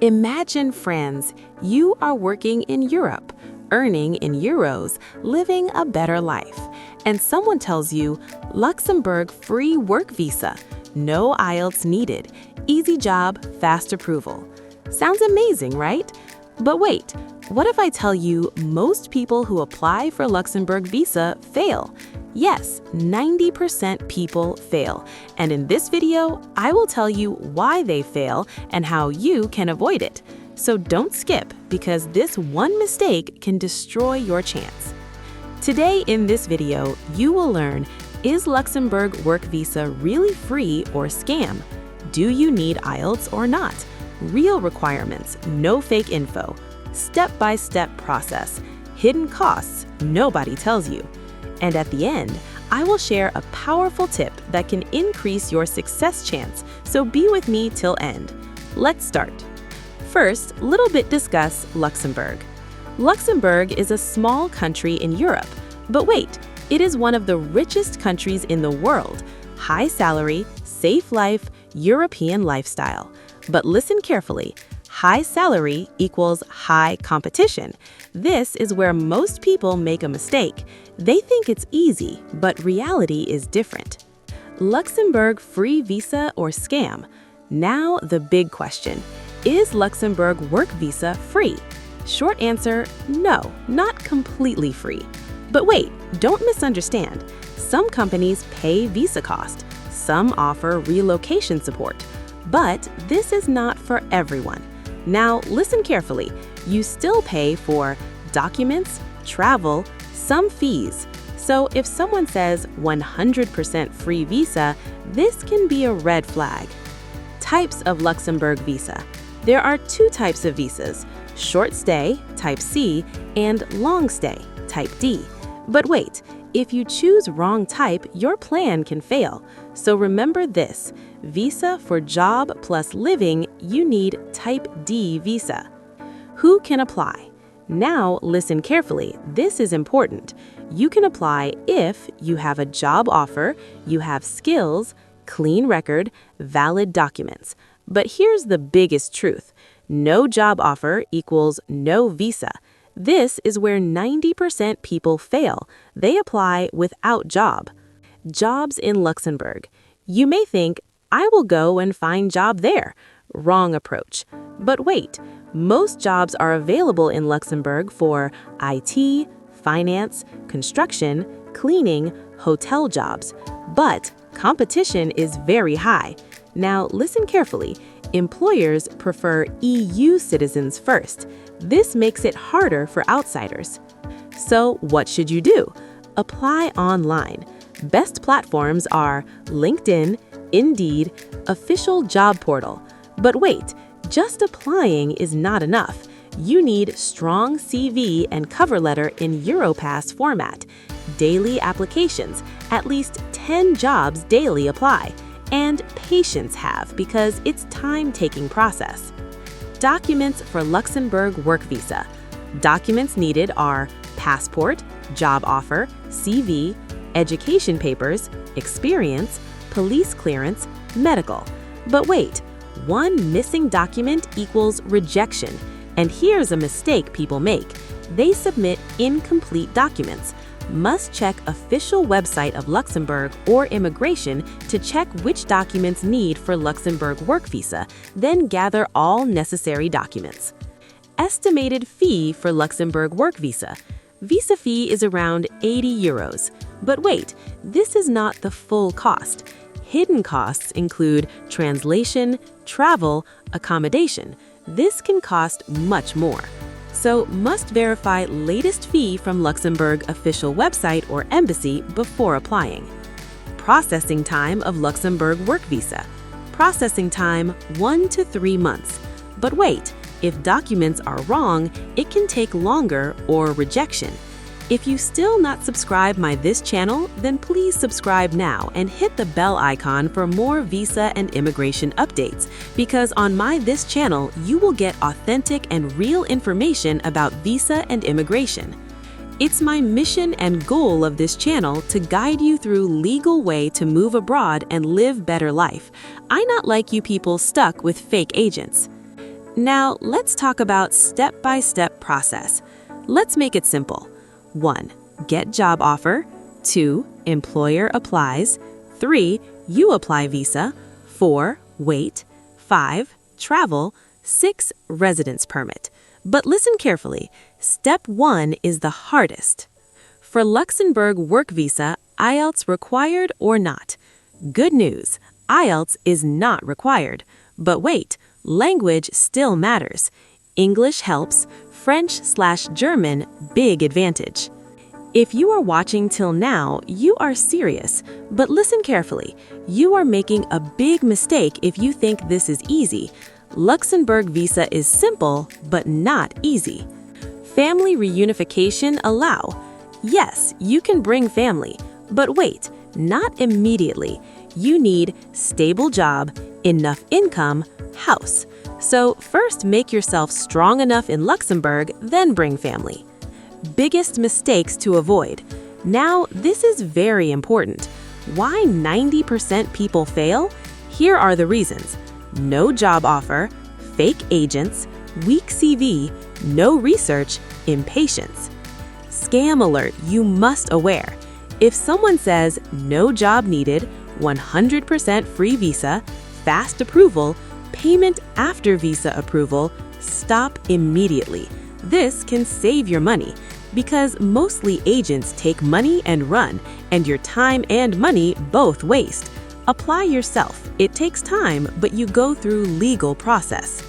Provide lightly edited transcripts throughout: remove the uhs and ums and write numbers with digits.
Imagine, friends, you are working in Europe, earning in euros, living a better life. And someone tells you, Luxembourg free work visa, no ielts needed, easy job, fast approval. Sounds amazing, right? But wait, what if I tell you most people who apply for Luxembourg visa fail? Yes, 90% people fail. And in this video, I will tell you why they fail and how you can avoid it. So don't skip, because this one mistake can destroy your chance. Today in this video, you will learn, is Luxembourg work visa really free or scam? Do you need ielts or not? Real requirements, no fake info. Step-by-step process. Hidden costs, nobody tells you. And at the end, I will share a powerful tip that can increase your success chance, so be with me till end. Let's start. First, little bit discuss Luxembourg. Luxembourg is a small country in Europe, but wait, it is one of the richest countries in the world. High salary, safe life, European lifestyle. But listen carefully. High salary equals high competition. This is where most people make a mistake. They think it's easy, but reality is different. Luxembourg free visa or scam? Now the big question. Is Luxembourg work visa free? Short answer, no, not completely free. But wait, don't misunderstand. Some companies pay visa cost. Some offer relocation support. But this is not for everyone. Now, listen carefully. You still pay for documents, travel, some fees. So if someone says 100% free visa, this can be a red flag. Types of Luxembourg visa. There are two types of visas, short stay, type C, and long stay, type D. But wait, if you choose wrong type, your plan can fail. So remember this, visa for job plus living, you need type D visa. Who can apply? Now listen carefully, this is important. You can apply if you have a job offer, you have skills, clean record, valid documents. But here's the biggest truth. No job offer equals no visa. This is where 90% people fail. They apply without job. Jobs in Luxembourg. You may think, I will go and find job there. Wrong approach. But wait, most jobs are available in Luxembourg for IT, finance, construction, cleaning, hotel jobs. But competition is very high. Now listen carefully. Employers prefer EU citizens first. This makes it harder for outsiders. So what should you do? Apply online. Best platforms are LinkedIn, Indeed, official job portal. But wait, just applying is not enough. You need strong CV and cover letter in Europass format. Daily applications, at least 10 jobs daily apply. And patience have, because it's time-taking process. Documents for Luxembourg work visa. Documents needed are passport, job offer, CV, education papers, experience, police clearance, medical. But wait, one missing document equals rejection. And here's a mistake people make. They submit incomplete documents. Must check official website of Luxembourg or immigration to check which documents need for Luxembourg work visa, then gather all necessary documents. Estimated fee for Luxembourg work visa. Visa fee is around 80 euros. But wait, this is not the full cost. Hidden costs include translation, travel, accommodation. This can cost much more. So must verify latest fee from Luxembourg official website or embassy before applying. Processing time of Luxembourg work visa. Processing time 1 to 3 months. But wait, if documents are wrong, it can take longer or rejection. If you still not subscribe my this channel, then please subscribe now and hit the bell icon for more visa and immigration updates, because on my this channel, you will get authentic and real information about visa and immigration. It's my mission and goal of this channel to guide you through legal way to move abroad and live better life. I not like you people stuck with fake agents. Now, let's talk about step-by-step process. Let's make it simple. 1. Get job offer. 2. Employer applies. 3. You apply visa. 4. Wait. 5. Travel. 6. Residence permit. But listen carefully. Step 1 is the hardest. For Luxembourg work visa, IELTS required or not? Good news, IELTS is not required. But wait, language still matters. English helps, French/German, big advantage. If you are watching till now, you are serious. But listen carefully, you are making a big mistake if you think this is easy. Luxembourg visa is simple, but not easy. Family reunification allow. Yes, you can bring family, but wait, not immediately. You need stable job, enough income, house. So first make yourself strong enough in Luxembourg, then bring family. Biggest mistakes to avoid. Now, this is very important. Why 90% people fail? Here are the reasons. No job offer, fake agents, weak CV, no research, impatience. Scam alert, you must aware. If someone says no job needed, 100% free visa, fast approval, payment after visa approval, stop immediately. This can save your money because mostly agents take money and run, and your time and money both waste. Apply yourself. It takes time, but you go through legal process.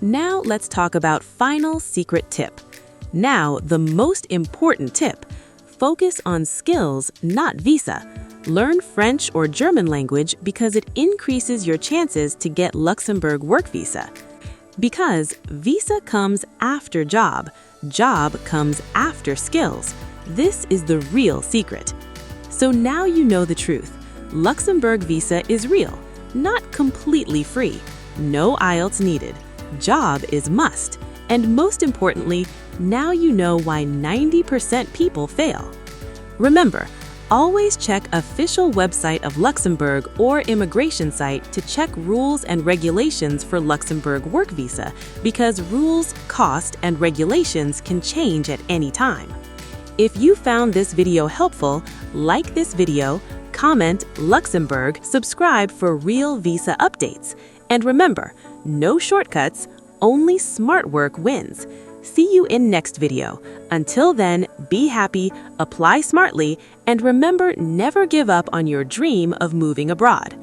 Now let's talk about final secret tip. Now, the most important tip. Focus on skills, not visa. Learn French or German language because it increases your chances to get Luxembourg work visa. Because visa comes after job comes after skills. This is the real secret. So now you know the truth. Luxembourg visa is real, not completely free. No IELTS needed. Job is must. And most importantly, now you know why 90% people fail. Remember, always check official website of Luxembourg or immigration site to check rules and regulations for Luxembourg work visa because rules, cost, and regulations can change at any time. If you found this video helpful, like this video, comment Luxembourg, subscribe for real visa updates. And remember, no shortcuts, only smart work wins. See you in next video. Until then, be happy, apply smartly, and remember, never give up on your dream of moving abroad.